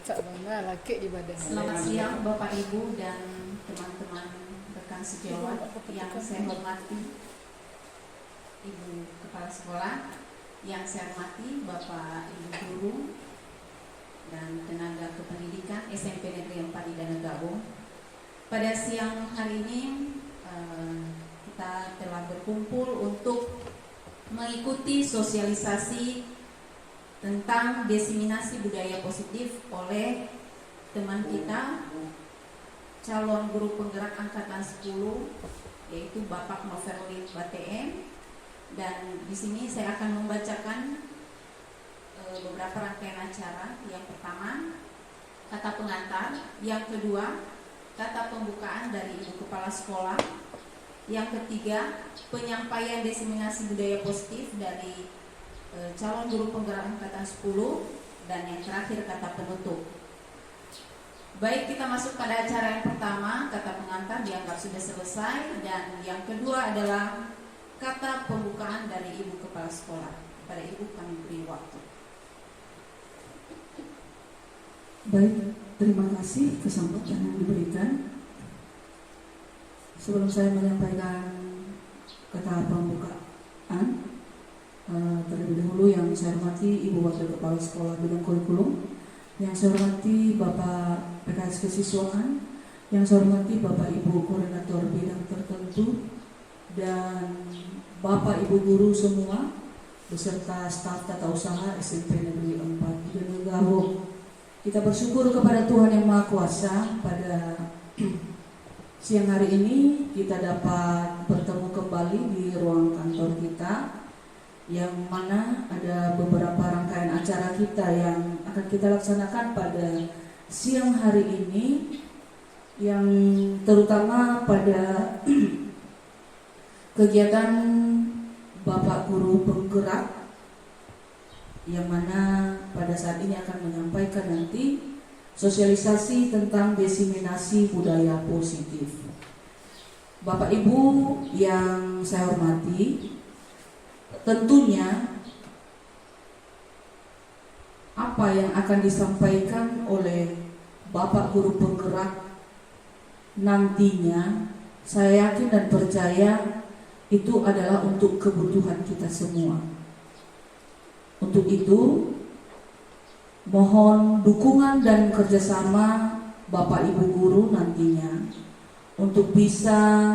Selamat siang Bapak Ibu dan teman-teman rekan sejawat yang saya hormati, Ibu Kepala Sekolah, yang saya hormati Bapak Ibu Guru dan tenaga kependidikan SMP Negeri 4 Idanegawung. Pada siang hari ini kita telah berkumpul untuk mengikuti sosialisasi tentang diseminasi budaya positif oleh teman kita, calon guru penggerak angkatan 10, yaitu Bapak Noverlin BTM. Dan di sini saya akan membacakan beberapa rangkaian acara. Yang pertama, kata pengantar. Yang kedua, kata pembukaan dari Ibu Kepala Sekolah. Yang ketiga, penyampaian diseminasi budaya positif dari calon guru penggerak angkatan 10, dan yang terakhir kata penutup. Baik, kita masuk pada acara yang pertama, kata pengantar dianggap sudah selesai, dan yang kedua adalah kata pembukaan dari Ibu Kepala Sekolah. Pada Ibu kami beri waktu. Baik, terima kasih kesempatan yang diberikan. Sebelum saya menyampaikan kata pembukaan, terlebih dahulu yang saya hormati Ibu Wakil Kepala Sekolah Bidang Kurikulum, yang saya hormati Bapak PKS Kesiswaan, yang saya hormati Bapak Ibu Koordinator Bidang Tertentu, dan Bapak Ibu Guru semua, beserta staf tata usaha SMP Negeri 4 Idanegawung. Kita bersyukur kepada Tuhan Yang Maha Kuasa pada siang hari ini kita dapat bertemu kembali di ruang kantor kita, yang mana ada beberapa rangkaian acara kita yang akan kita laksanakan pada siang hari ini, yang terutama pada kegiatan Bapak Guru Penggerak, yang mana pada saat ini akan menyampaikan nanti sosialisasi tentang diseminasi budaya positif. Bapak Ibu yang saya hormati, tentunya apa yang akan disampaikan oleh Bapak Guru Penggerak nantinya, saya yakin dan percaya itu adalah untuk kebutuhan kita semua. Untuk itu, mohon dukungan dan kerjasama Bapak Ibu Guru nantinya untuk bisa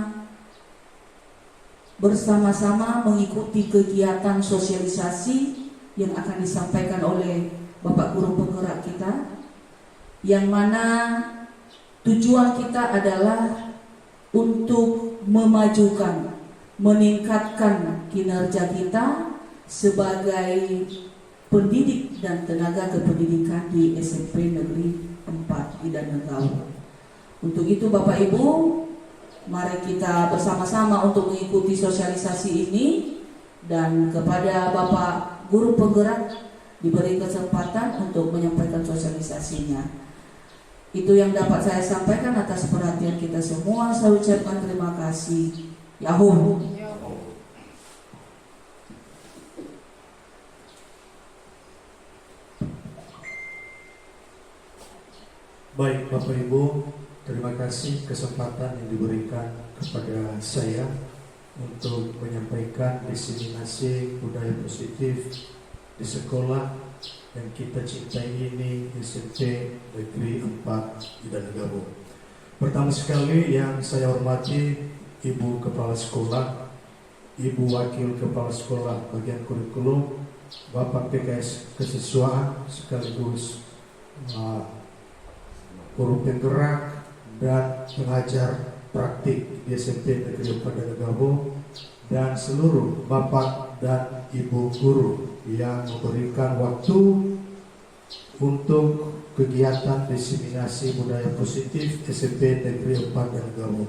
bersama-sama mengikuti kegiatan sosialisasi yang akan disampaikan oleh Bapak Guru Penggerak kita, yang mana tujuan kita adalah untuk memajukan, meningkatkan kinerja kita sebagai pendidik dan tenaga kependidikan di SMP Negeri 4 Idanegawung. Untuk itu Bapak Ibu, mari kita bersama-sama untuk mengikuti sosialisasi ini, dan kepada Bapak Guru Penggerak diberi kesempatan untuk menyampaikan sosialisasinya. Itu yang dapat saya sampaikan atas perhatian kita semua. Saya ucapkan terima kasih. Yahoo. Baik Bapak Ibu, terima kasih kesempatan yang diberikan kepada saya untuk menyampaikan diseminasi budaya positif di sekolah yang kita cintai ini, SMP Negeri 4 Idanegawung. Pertama sekali yang saya hormati Ibu Kepala Sekolah, Ibu Wakil Kepala Sekolah Bagian Kurikulum, Bapak PKS Kesiswaan sekaligus guru penggerak dan pengajar praktik di SMP Negeri 4 Idanegawung, dan seluruh Bapak dan Ibu guru yang memberikan waktu untuk kegiatan diseminasi budaya positif SMP Negeri 4 Idanegawung.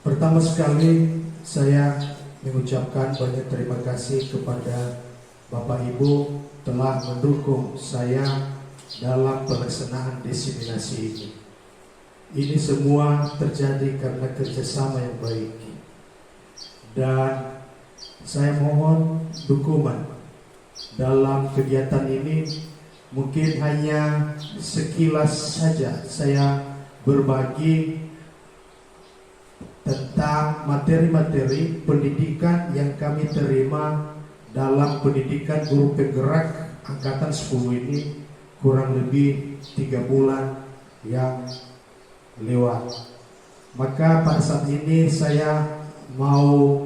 Pertama sekali saya mengucapkan banyak terima kasih kepada Bapak Ibu telah mendukung saya dalam pelaksanaan diseminasi ini. Ini semua terjadi karena kerjasama yang baik, dan saya mohon dukungan dalam kegiatan ini mungkin hanya sekilas saja saya berbagi tentang materi-materi pendidikan yang kami terima dalam pendidikan guru penggerak angkatan 10 ini kurang lebih 3 bulan yang lewat. Maka pada saat ini saya mau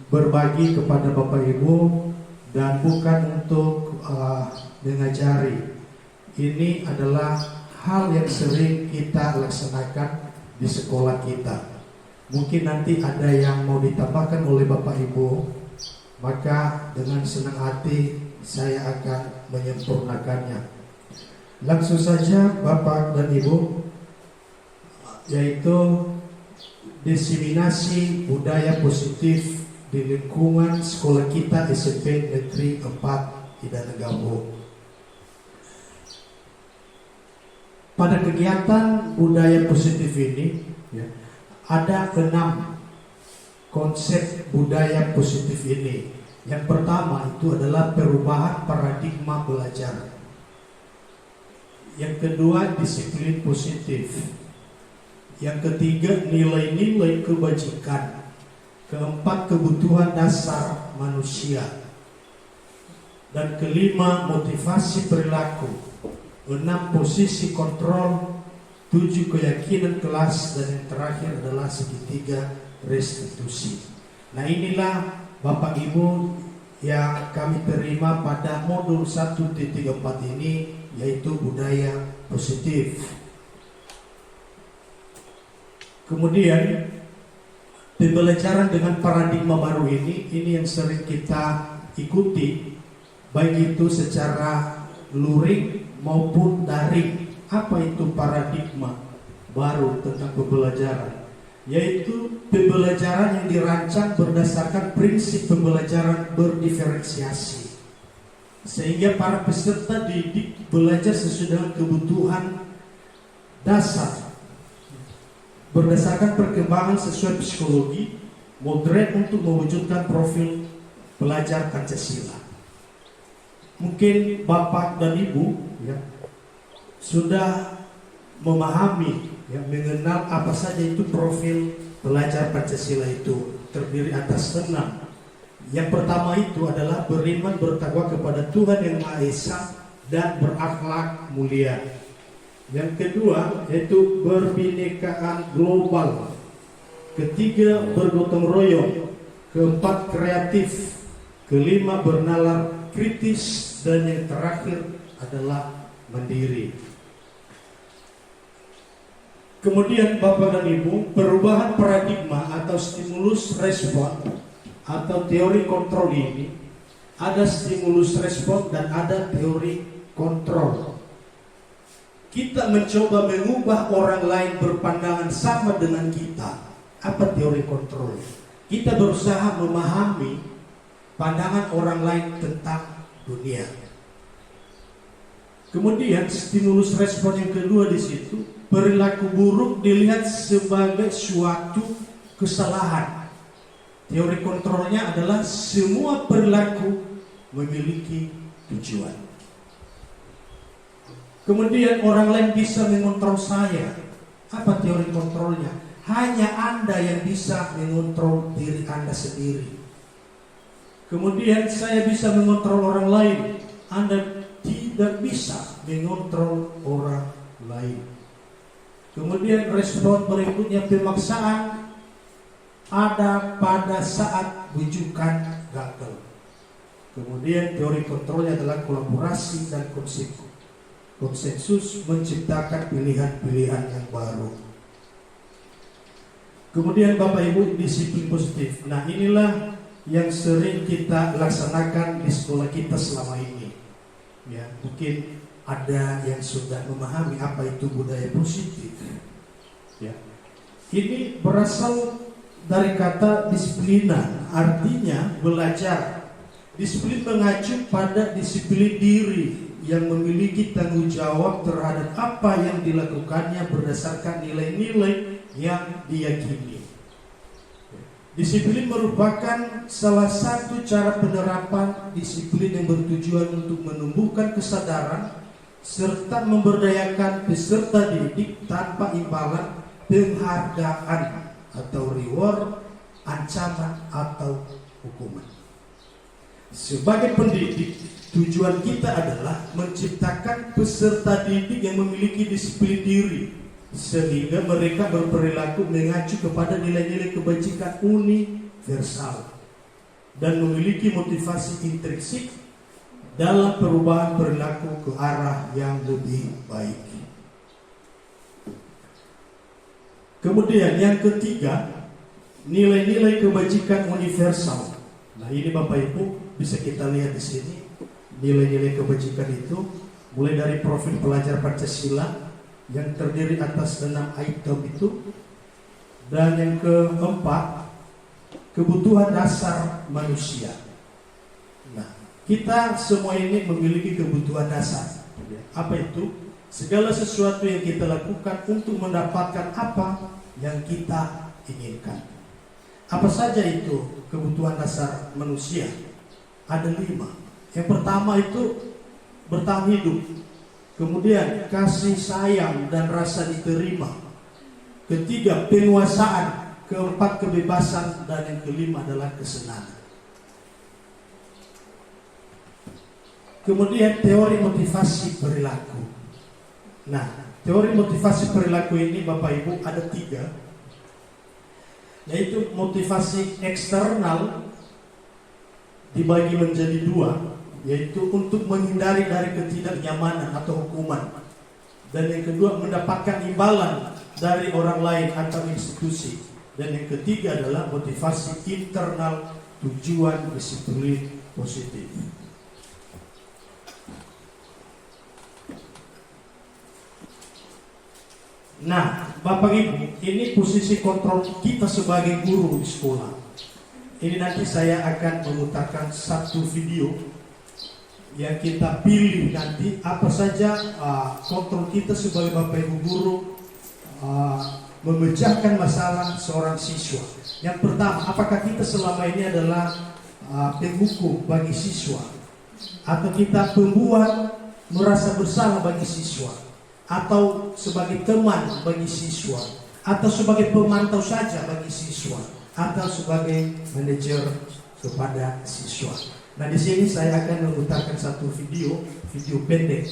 berbagi kepada Bapak Ibu, dan bukan untuk mengajari. Ini adalah hal yang sering kita laksanakan di sekolah kita. Mungkin nanti ada yang mau ditambahkan oleh Bapak Ibu, maka dengan senang hati saya akan menyempurnakannya. Langsung saja Bapak dan Ibu, yaitu diseminasi budaya positif di lingkungan sekolah kita SMP Negeri 4 Idanegabo. Pada kegiatan budaya positif ini ada 6 konsep budaya positif ini. Yang pertama itu adalah perubahan paradigma belajar. Yang kedua, disiplin positif. Yang ketiga, nilai-nilai kebajikan. Keempat, kebutuhan dasar manusia. Dan kelima, motivasi perilaku. 6, posisi kontrol. 7, keyakinan kelas. Dan yang terakhir adalah segitiga restitusi. Nah, inilah Bapak Ibu yang kami terima pada modul 1.4 ini, yaitu budaya positif. Kemudian pembelajaran dengan paradigma baru ini yang sering kita ikuti, baik itu secara luring maupun daring. Apa itu paradigma baru tentang pembelajaran? Yaitu pembelajaran yang dirancang berdasarkan prinsip pembelajaran berdiferensiasi, sehingga para peserta didik belajar sesuai dengan kebutuhan dasar berdasarkan perkembangan sesuai psikologi modern untuk mewujudkan profil pelajar Pancasila. Mungkin Bapak dan Ibu sudah memahami, mengenal apa saja itu profil pelajar Pancasila itu. Terdiri atas 6. Yang pertama itu adalah beriman bertakwa kepada Tuhan Yang Maha Esa dan berakhlak mulia. Yang kedua yaitu berbinekaan global. Ketiga, bergotong royong. Keempat, kreatif. Kelima, bernalar kritis. Dan yang terakhir adalah mandiri. Kemudian Bapak dan Ibu, perubahan paradigma atau stimulus respon atau teori kontrol ini, ada stimulus respon dan ada teori kontrol. Kita mencoba mengubah orang lain berpandangan sama dengan kita. Apa teori kontrol? Kita berusaha memahami pandangan orang lain tentang dunia. Kemudian stimulus respon yang kedua di situ, perilaku buruk dilihat sebagai suatu kesalahan. Teori kontrolnya adalah semua perilaku memiliki tujuan. Kemudian orang lain bisa mengontrol saya. Apa teori kontrolnya? Hanya Anda yang bisa mengontrol diri Anda sendiri. Kemudian saya bisa mengontrol orang lain. Anda tidak bisa mengontrol orang lain. Kemudian respon berikutnya, pemaksaan ada pada saat bujukan gagal. Kemudian teori kontrolnya adalah kolaborasi dan konsensus menciptakan pilihan-pilihan yang baru. Kemudian Bapak Ibu, disiplin positif. Nah, inilah yang sering kita laksanakan di sekolah kita selama ini. Ya, mungkin ada yang sudah memahami apa itu budaya positif. Ya. Ini berasal dari kata disiplina, artinya belajar. Disiplin mengacu pada disiplin diri yang memiliki tanggung jawab terhadap apa yang dilakukannya berdasarkan nilai-nilai yang diyakini. Disiplin merupakan salah satu cara penerapan disiplin yang bertujuan untuk menumbuhkan kesadaran serta memberdayakan peserta didik tanpa imbalan penghargaan atau reward, ancaman atau hukuman. Sebagai pendidik, tujuan kita adalah menciptakan peserta didik yang memiliki disiplin diri sehingga mereka berperilaku mengacu kepada nilai-nilai kebajikan universal dan memiliki motivasi intrinsik dalam perubahan perilaku ke arah yang lebih baik. Kemudian yang ketiga, nilai-nilai kebajikan universal. Nah, ini Bapak Ibu bisa kita lihat di sini. Nilai-nilai kebajikan itu mulai dari profil pelajar Pancasila yang terdiri atas 6 item itu, dan yang keempat, kebutuhan dasar manusia. Nah, kita semua ini memiliki kebutuhan dasar. Apa itu? Segala sesuatu yang kita lakukan untuk mendapatkan apa yang kita inginkan. Apa saja itu kebutuhan dasar manusia? Ada 5. Yang pertama itu bertahan hidup. Kemudian kasih sayang dan rasa diterima. Ketiga, penguasaan. Keempat, kebebasan. Dan yang kelima adalah kesenangan. Kemudian teori motivasi perilaku. Nah, teori motivasi perilaku ini Bapak Ibu ada 3, yaitu motivasi eksternal dibagi menjadi 2, yaitu untuk menghindari dari ketidaknyamanan atau hukuman, dan yang kedua mendapatkan imbalan dari orang lain atau institusi, dan yang ketiga adalah motivasi internal, tujuan disiplin positif. Nah, Bapak Ibu, ini posisi kontrol kita sebagai guru di sekolah. Ini nanti saya akan memutarkan satu video yang kita pilih nanti apa saja kontrol kita sebagai Bapak Ibu guru memecahkan masalah seorang siswa. Yang pertama, apakah kita selama ini adalah penghukum bagi siswa, atau kita pembuat merasa bersalah bagi siswa, atau sebagai teman bagi siswa, atau sebagai pemantau saja bagi siswa, atau sebagai manajer kepada siswa. Nah, di sini saya akan memutarkan satu video pendek.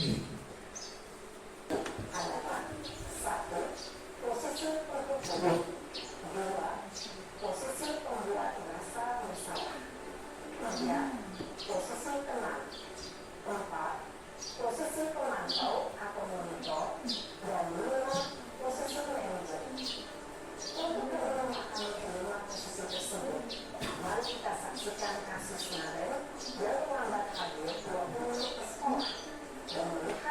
Kasus Naren yang melambat hadir 20 menit ke sekolah dan melihat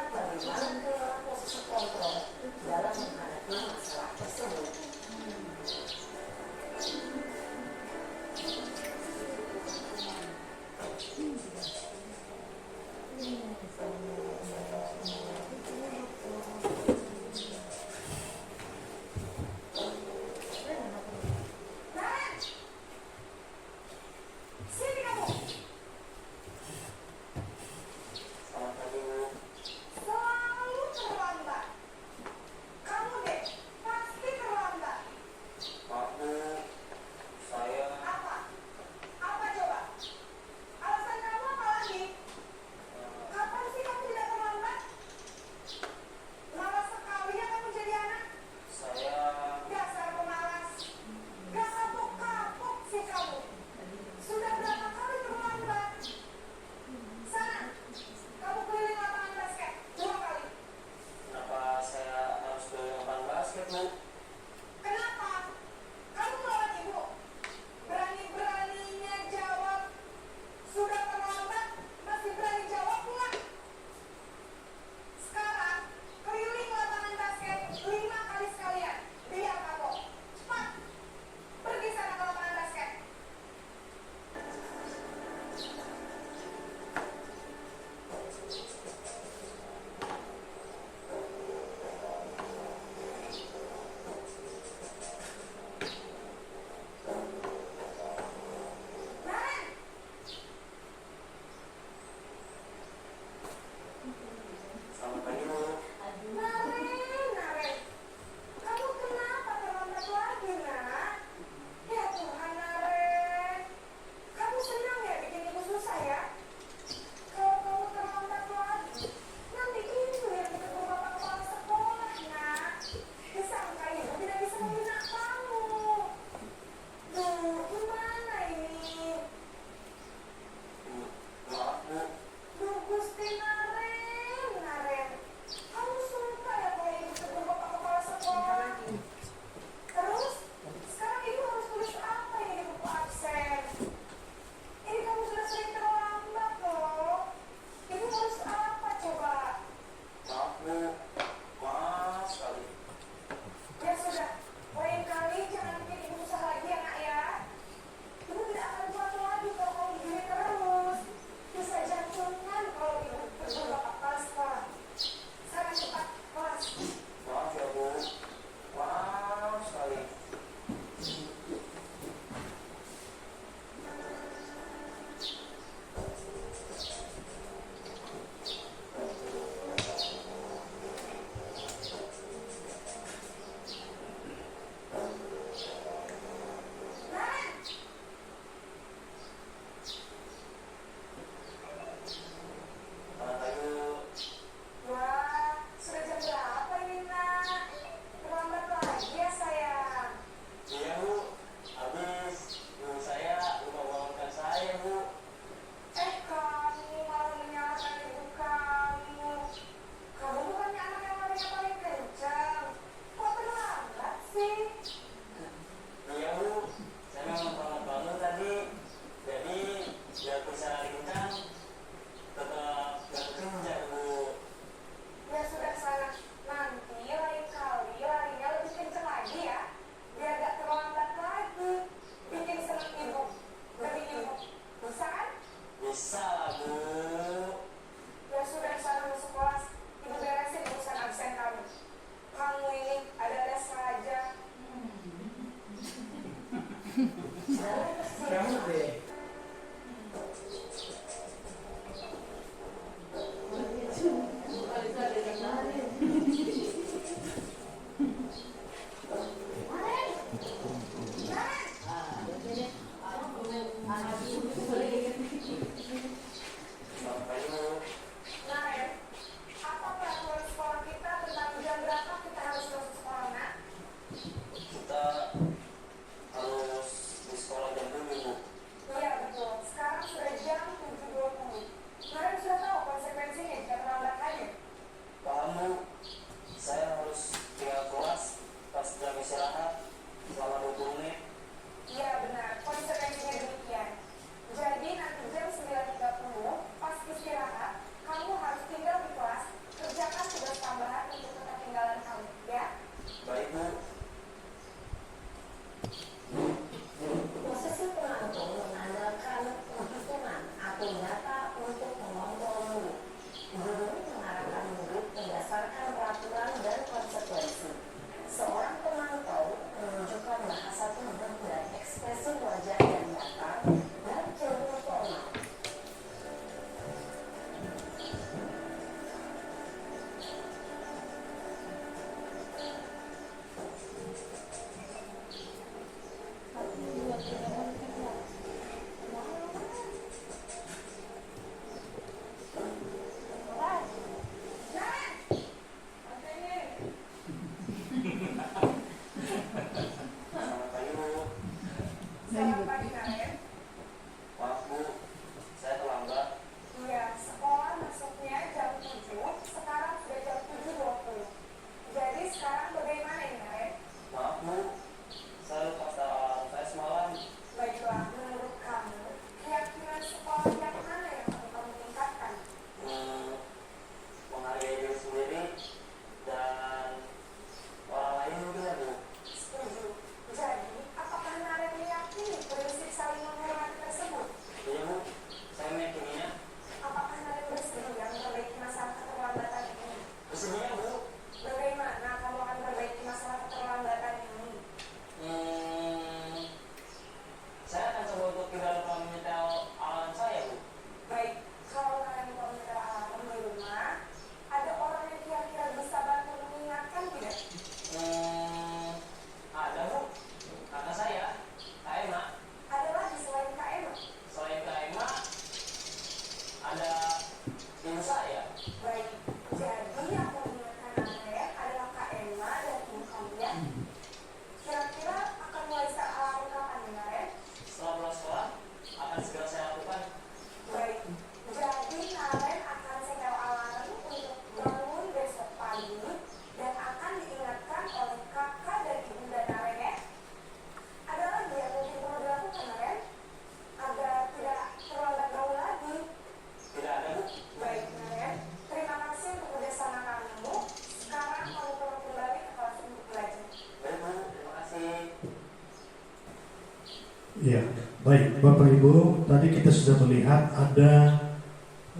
Ya, baik Bapak Ibu, tadi kita sudah melihat ada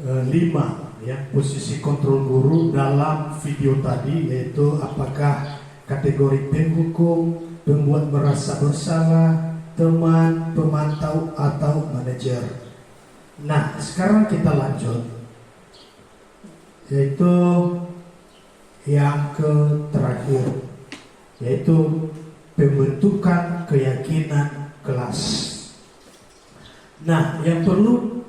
5 ya posisi kontrol guru dalam video tadi, yaitu apakah kategori penghukum, pembuat merasa bersalah, teman, pemantau, atau manajer. Nah, sekarang kita lanjut, yaitu yang terakhir, yaitu pembentukan keyakinan kelas. Nah, yang perlu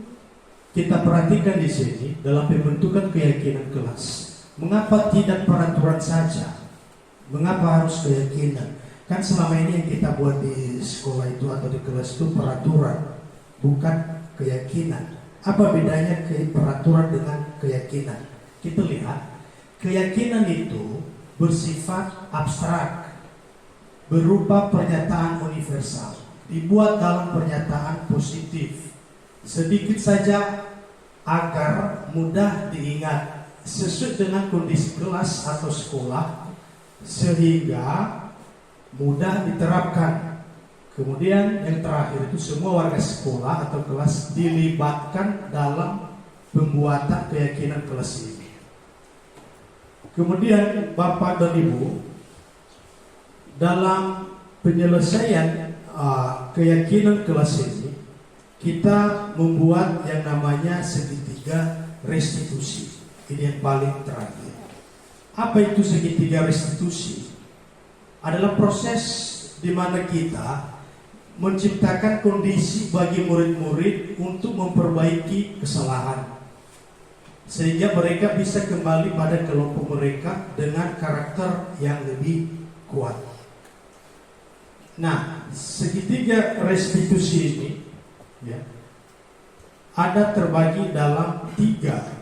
kita perhatikan di sini dalam pembentukan keyakinan kelas, mengapa tidak peraturan saja? Mengapa harus keyakinan? Kan selama ini yang kita buat di sekolah itu atau di kelas itu peraturan, bukan keyakinan. Apa bedanya peraturan dengan keyakinan? Kita lihat, keyakinan itu bersifat abstrak, berupa pernyataan universal, dibuat dalam pernyataan positif, sedikit saja agar mudah diingat, sesuai dengan kondisi kelas atau sekolah, sehingga mudah diterapkan. Kemudian yang terakhir itu semua warga sekolah atau kelas dilibatkan dalam pembuatan keyakinan kelas ini. Kemudian Bapak dan Ibu, dalam penyelesaian keyakinan kelas ini, kita membuat yang namanya segitiga restitusi. Ini yang paling terakhir. Apa itu segitiga restitusi? Adalah proses di mana kita menciptakan kondisi bagi murid-murid untuk memperbaiki kesalahan, sehingga mereka bisa kembali pada kelompok mereka dengan karakter yang lebih kuat. Nah, segitiga restitusi ini ya, ada terbagi dalam 3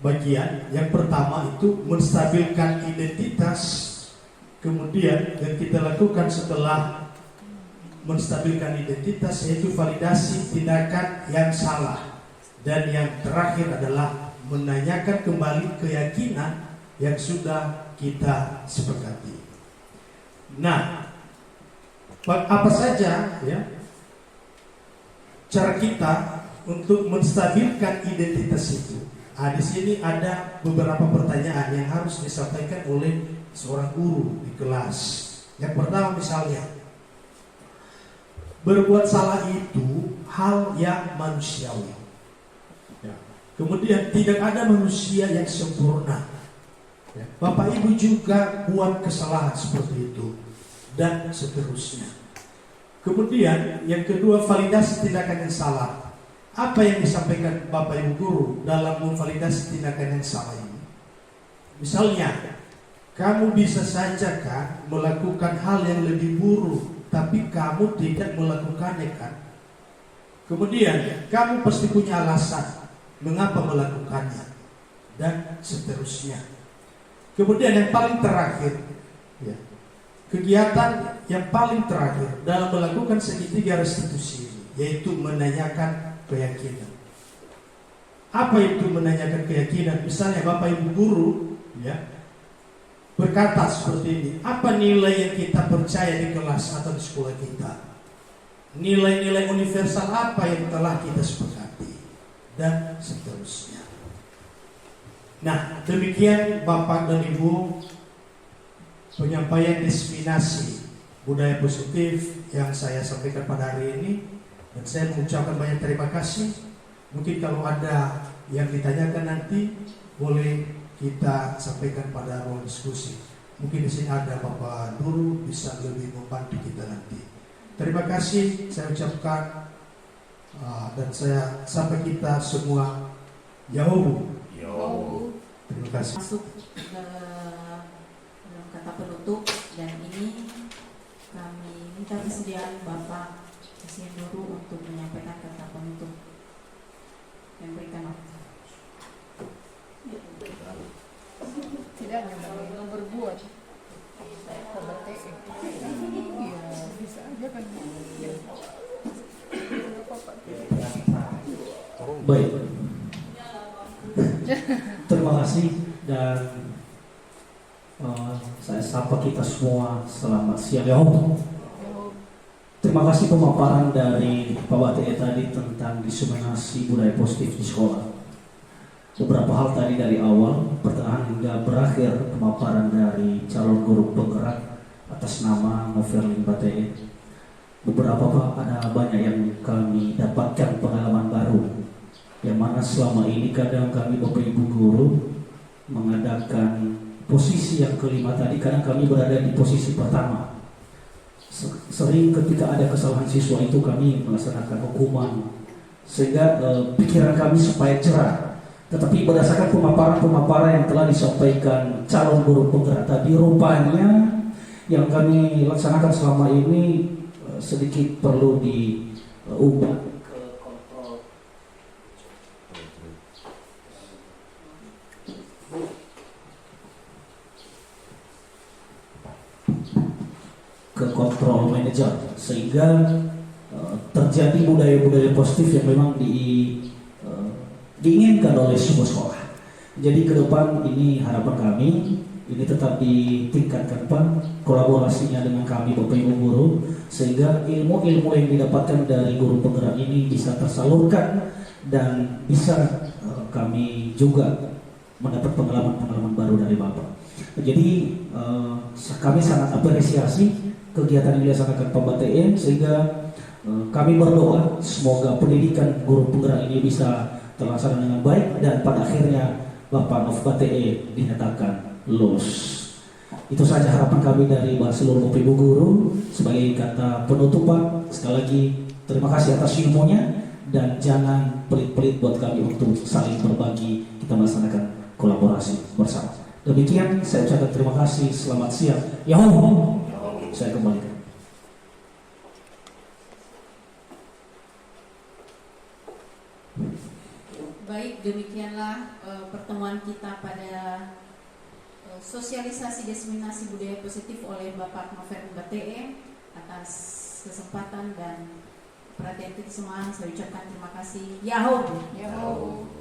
bagian. Yang pertama itu menstabilkan identitas. Kemudian yang kita lakukan setelah menstabilkan identitas yaitu validasi tindakan yang salah. Dan yang terakhir adalah menanyakan kembali keyakinan yang sudah kita sepakati. Nah, apa saja ya cara kita untuk menstabilkan identitas itu? Di sini ada beberapa pertanyaan yang harus disampaikan oleh seorang guru di kelas. Yang pertama misalnya, berbuat salah itu hal yang manusiawi. Ya. Kemudian tidak ada manusia yang sempurna. Ya. Bapak Ibu juga buat kesalahan seperti itu dan seterusnya. Kemudian yang kedua, validasi tindakan yang salah. Apa yang disampaikan Bapak Ibu guru dalam memvalidasi tindakan yang salah ini? Misalnya, kamu bisa saja kan melakukan hal yang lebih buruk, tapi kamu tidak melakukannya kan? Kemudian, kamu pasti punya alasan mengapa melakukannya, dan seterusnya. Kemudian yang paling terakhir, ya, kegiatan yang paling terakhir dalam melakukan segitiga restitusi ini, yaitu menanyakan keyakinan. Apa itu menanyakan keyakinan? Misalnya Bapak Ibu guru ya berkata seperti ini, apa nilai yang kita percaya di kelas atau di sekolah kita? Nilai-nilai universal apa yang telah kita sepakati? Dan seterusnya. Nah, demikian Bapak dan Ibu penyampaian diseminasi budaya positif yang saya sampaikan pada hari ini. Dan saya mengucapkan banyak terima kasih. Mungkin kalau ada yang ditanyakan nanti boleh kita sampaikan pada ruang diskusi. Mungkin di sini ada Bapak Nurul bisa lebih membantu kita nanti. Terima kasih saya ucapkan dan saya sampai kita semua Yahu. Terima kasih. Masuk ke dalam kata penutup, dan ini kami minta kesediaan Bapak Presiden Nurul untuk menyampaikan kata penutup yang berikan waktu. Tidak hanya berbuat saya KBT ya bisa aja kan ya. Baik, terima kasih dan saya sapa kita semua selamat siang ya Om. Terima kasih pemaparan dari Pak Bate tadi tentang diseminasi budaya positif di sekolah. Beberapa hal tadi dari awal, pertengahan hingga berakhir pemaparan dari calon guru penggerak atas nama Novelin Bate. Beberapa Pak, ada banyak yang kami dapatkan pengalaman baru, yang mana selama ini kadang kami Bapak Ibu guru mengadakan posisi yang kelima tadi, kadang kami berada di posisi pertama. Sering ketika ada kesalahan siswa itu kami melaksanakan hukuman sehingga pikiran kami supaya cerah. Tetapi berdasarkan pemaparan-pemaparan yang telah disampaikan calon guru penggerak tadi, rupanya yang kami laksanakan selama ini sedikit perlu diubah ke kontrol manajer, sehingga terjadi budaya-budaya positif yang memang diinginkan oleh sebuah sekolah. Jadi ke depan ini harapan kami ini tetap ditingkatkan Pak, kolaborasinya dengan kami Bapak Ibu guru, sehingga ilmu-ilmu yang didapatkan dari guru penggerak ini bisa tersalurkan dan bisa kami juga mendapat pengalaman-pengalaman baru dari Bapak. Jadi kami sangat apresiasi kegiatan yang dilaksanakan Pembate sehingga kami berdoa semoga pendidikan guru penggerak ini bisa terlaksana dengan baik dan pada akhirnya Bapak Nofbate dinyatakan lulus. Itu saja harapan kami dari seluruh Bapak Ibu guru. Sebagai kata penutupan, sekali lagi terima kasih atas ilmunya dan jangan pelit-pelit buat kami untuk saling berbagi, kita melaksanakan kolaborasi bersama. Demikian saya ucapkan terima kasih, selamat siang. Yahoo, saya kembalikan. Baik, demikianlah pertemuan kita pada sosialisasi diseminasi budaya positif oleh Bapak Novel Bate. Atas kesempatan dan perhatian kita semua, saya ucapkan terima kasih. Yahoo. Yahoo.